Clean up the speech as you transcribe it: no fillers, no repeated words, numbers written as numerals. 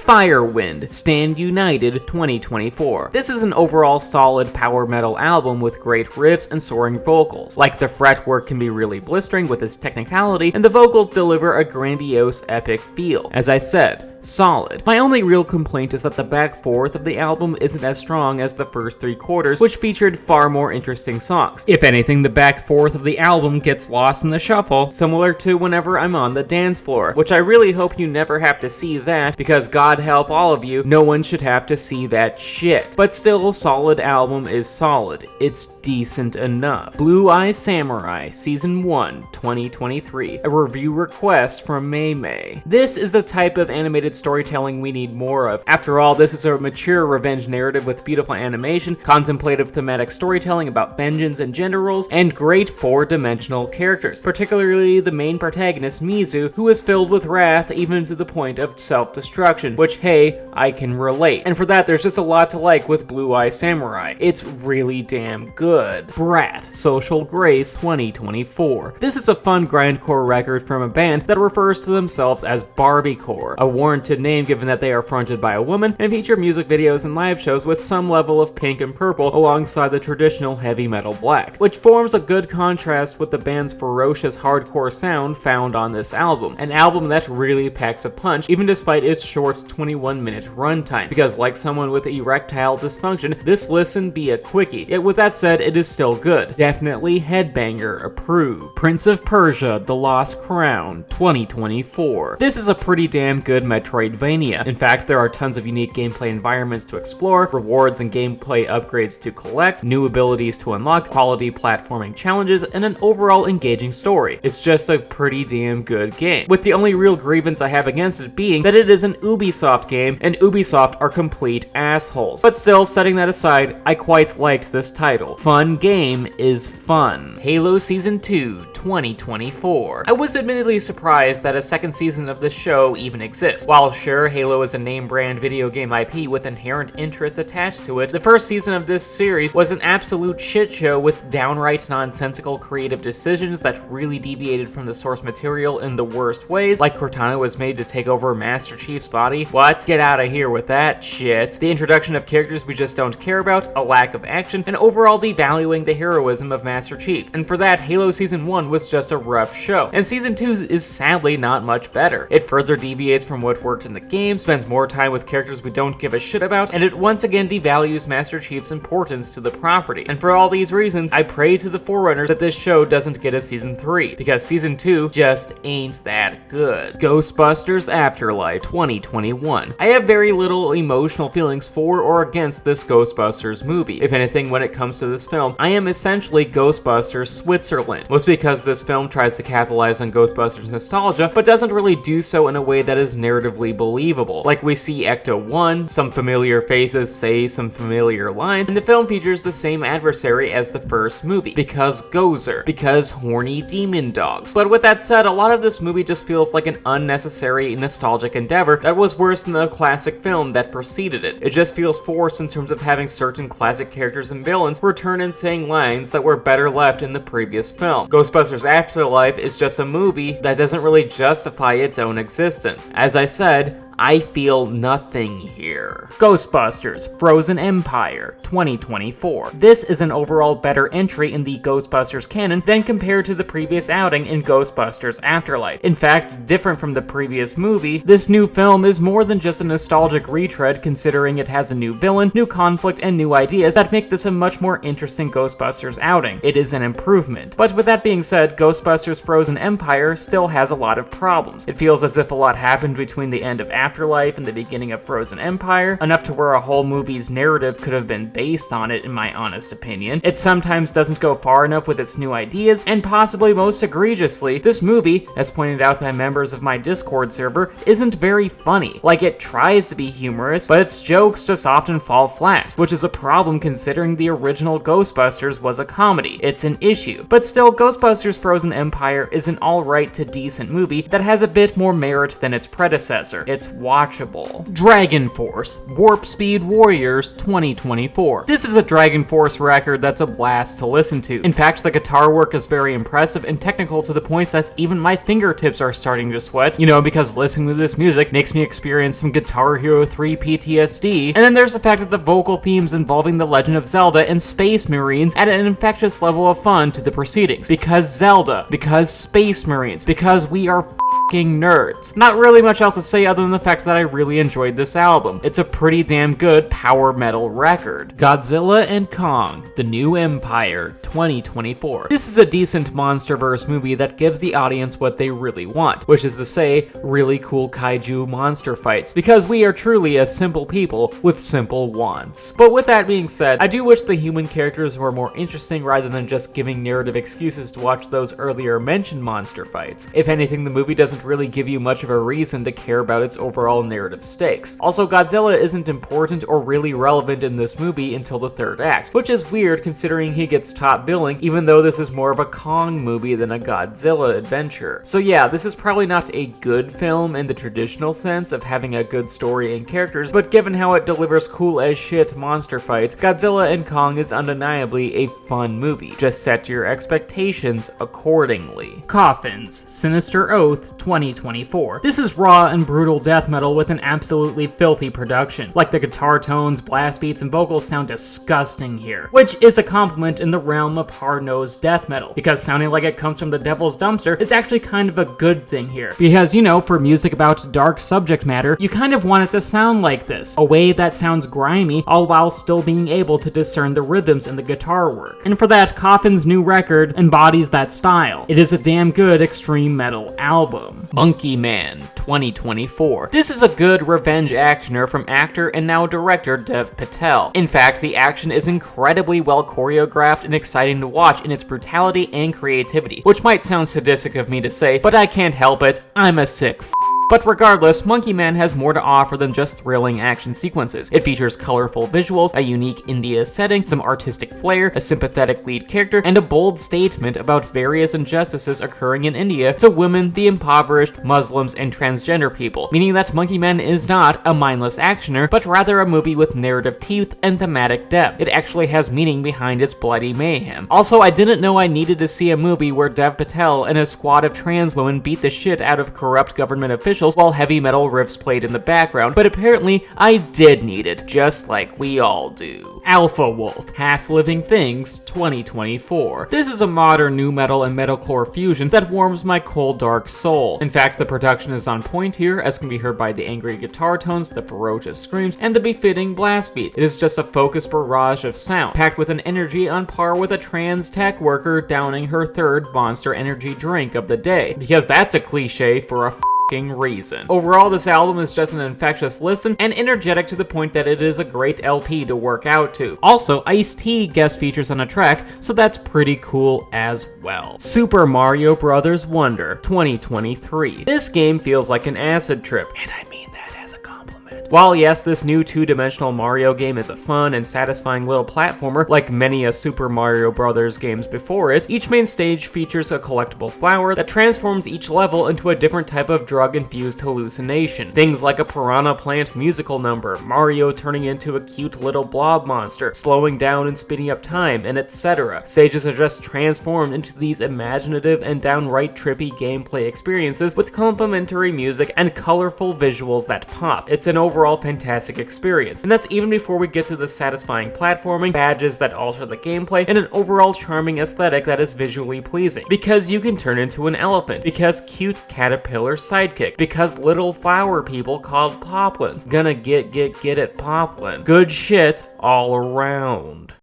Firewind, Stand United 2024. This is an overall solid power metal album with great riffs and soaring vocals. Like, the fretwork can be really blistering with its technicality, and the vocals deliver a grandiose, epic feel. As I said, solid. My only real complaint is that the back fourth of the album isn't as strong as the first three quarters, which featured far more interesting songs. If anything, the back fourth of the album gets lost in the shuffle, similar to Whenever I'm on the Dance Floor, which I really hope you never have to see that, because God help all of you, no one should have to see that shit. But still, solid album is solid. It's decent enough. Blue Eye Samurai, Season 1, 2023. A review request from May. This is the type of animated storytelling we need more of. After all, this is a mature revenge narrative with beautiful animation, contemplative thematic storytelling about vengeance and gender roles, and great four-dimensional characters, particularly the main protagonist, Mizu, who is filled with wrath even to the point of self-destruction, which, hey, I can relate. And for that, there's just a lot to like with Blue Eye Samurai. It's really damn good. Brat, Social Grace 2024. This is a fun grindcore record from a band that refers to themselves as Barbiecore, a warranted name given that they are fronted by a woman and feature music videos and live shows with some level of pink and purple alongside the traditional heavy metal black, which forms a good contrast with the band's ferocious hardcore sound found on this album, an album that really packs a punch even despite its short 21-minute runtime, because like someone with erectile dysfunction, this listen be a quickie, yet with that said, it is still good. Definitely headbanger approved. Prince of Persia, The Lost Crown 2024. This is a pretty damn good Metroidvania. In fact, there are tons of unique gameplay environments to explore, rewards and gameplay upgrades to collect, new abilities to unlock, quality platforming challenges, and an overall engaging story. It's just a pretty damn good game, with the only real grievance I have against it being that it is an Ubisoft game, and Ubisoft are complete assholes. But still, setting that aside, I quite liked this title. Fun game is fun. Halo Season 2, 2024. I was admittedly surprised that a second season of this show even exists. While sure, Halo is a name brand video game IP with inherent interest attached to it, the first season of this series was an absolute shit show with downright nonsensical creative decisions that really deviated from the source material in the worst ways, like Cortana was made to take over Master Chief's body. What? Get out of here with that shit. The introduction of characters we just don't care about, a lack of action, and overall devaluing the heroism of Master Chief. And for that, Halo Season 1 was just a rough show, and Season 2 is sadly not much better. It further deviates from what worked in the game, spends more time with characters we don't give a shit about, and it once again devalues Master Chief's importance to the property. And for all these reasons, I pray to the forerunners that this show doesn't get a Season 3, because Season 2 just ain't that good. Ghostbusters Afterlife 2021. I have very little emotional feelings for or against this Ghostbusters movie. If anything, when it comes to this film, I am essentially Ghostbusters Switzerland, mostly because this film tries to capitalize on Ghostbusters nostalgia, but doesn't really do so in a way that is narratively believable. Like, we see Ecto-1, some familiar faces say some familiar lines, and the film features the same adversary as the first movie, because Gozer, because horny demon dogs. But with that said, a lot of this movie just feels like an unnecessary nostalgic endeavor that was worse than the classic film that preceded it. It just feels forced in terms of having certain classic characters and villains return and saying lines that were better left in the previous film. Ghostbusters Afterlife is just a movie that doesn't really justify its own existence. As I said, I feel nothing here. Ghostbusters Frozen Empire 2024. This is an overall better entry in the Ghostbusters canon than compared to the previous outing in Ghostbusters Afterlife. In fact, different from the previous movie, this new film is more than just a nostalgic retread, considering it has a new villain, new conflict, and new ideas that make this a much more interesting Ghostbusters outing. It is an improvement. But with that being said, Ghostbusters Frozen Empire still has a lot of problems. It feels as if a lot happened between the end of Afterlife and the beginning of Frozen Empire, enough to where a whole movie's narrative could have been based on it, in my honest opinion. It sometimes doesn't go far enough with its new ideas, and possibly most egregiously, this movie, as pointed out by members of my Discord server, isn't very funny. Like, it tries to be humorous, but its jokes just often fall flat, which is a problem considering the original Ghostbusters was a comedy. It's an issue. But still, Ghostbusters Frozen Empire is an alright to decent movie that has a bit more merit than its predecessor. It's watchable. DragonForce, Warp Speed Warriors 2024. This is a DragonForce record that's a blast to listen to. In fact, the guitar work is very impressive and technical to the point that even my fingertips are starting to sweat, because listening to this music makes me experience some Guitar Hero 3 PTSD. And then there's the fact that the vocal themes involving The Legend of Zelda and Space Marines add an infectious level of fun to the proceedings. Because Zelda, because Space Marines, because we are nerds. Not really much else to say other than the fact that I really enjoyed this album. It's a pretty damn good power metal record. Godzilla and Kong, The New Empire 2024. This is a decent MonsterVerse movie that gives the audience what they really want, which is to say, really cool kaiju monster fights, because we are truly a simple people with simple wants. But with that being said, I do wish the human characters were more interesting rather than just giving narrative excuses to watch those earlier mentioned monster fights. If anything, the movie doesn't really give you much of a reason to care about its overall narrative stakes. Also, Godzilla isn't important or really relevant in this movie until the third act, which is weird considering he gets top billing, even though this is more of a Kong movie than a Godzilla adventure. So yeah, this is probably not a good film in the traditional sense of having a good story and characters, but given how it delivers cool as shit monster fights, Godzilla and Kong is undeniably a fun movie. Just set your expectations accordingly. Coffins, Sinister Oath 2024. This is raw and brutal death metal with an absolutely filthy production. Like, the guitar tones, blast beats, and vocals sound disgusting here, which is a compliment in the realm of hard-nosed death metal, because sounding like it comes from the devil's dumpster is actually kind of a good thing here. Because, for music about dark subject matter, you kind of want it to sound like this, a way that sounds grimy, all while still being able to discern the rhythms in the guitar work. And for that, Coffin's new record embodies that style. It is a damn good extreme metal album. Monkey Man 2024. This is a good revenge actioner from actor and now director Dev Patel. In fact, the action is incredibly well choreographed and exciting to watch in its brutality and creativity, which might sound sadistic of me to say, but I can't help it, I'm a sick But regardless, Monkey Man has more to offer than just thrilling action sequences. It features colorful visuals, a unique India setting, some artistic flair, a sympathetic lead character, and a bold statement about various injustices occurring in India to women, the impoverished, Muslims, and transgender people, meaning that Monkey Man is not a mindless actioner, but rather a movie with narrative teeth and thematic depth. It actually has meaning behind its bloody mayhem. Also, I didn't know I needed to see a movie where Dev Patel and a squad of trans women beat the shit out of corrupt government officials while heavy metal riffs played in the background, but apparently I did need it, just like we all do. Alpha Wolf, Half-Living Things 2024. This is a modern nu metal and metalcore fusion that warms my cold dark soul. In fact, the production is on point here, as can be heard by the angry guitar tones, the ferocious screams, and the befitting blast beats. It is just a focused barrage of sound, packed with an energy on par with a trans tech worker downing her third Monster Energy drink of the day, because that's a cliche for a reason. Overall, this album is just an infectious listen and energetic to the point that it is a great LP to work out to. Also, Ice-T guest features on a track, so that's pretty cool as well. Super Mario Bros. Wonder 2023. This game feels like an acid trip, and I mean that as a compliment. While yes, this new two-dimensional Mario game is a fun and satisfying little platformer, like many a Super Mario Bros. Games before it, each main stage features a collectible flower that transforms each level into a different type of drug-infused hallucination. Things like a piranha plant musical number, Mario turning into a cute little blob monster, slowing down and speeding up time, and etc. Stages are just transformed into these imaginative and downright trippy gameplay experiences with complementary music and colorful visuals that pop. It's an overall fantastic experience, and that's even before we get to the satisfying platforming, badges that alter the gameplay, and an overall charming aesthetic that is visually pleasing. Because you can turn into an elephant, because cute caterpillar sidekick, because little flower people called poplins. Gonna get it poplin. Good shit all around.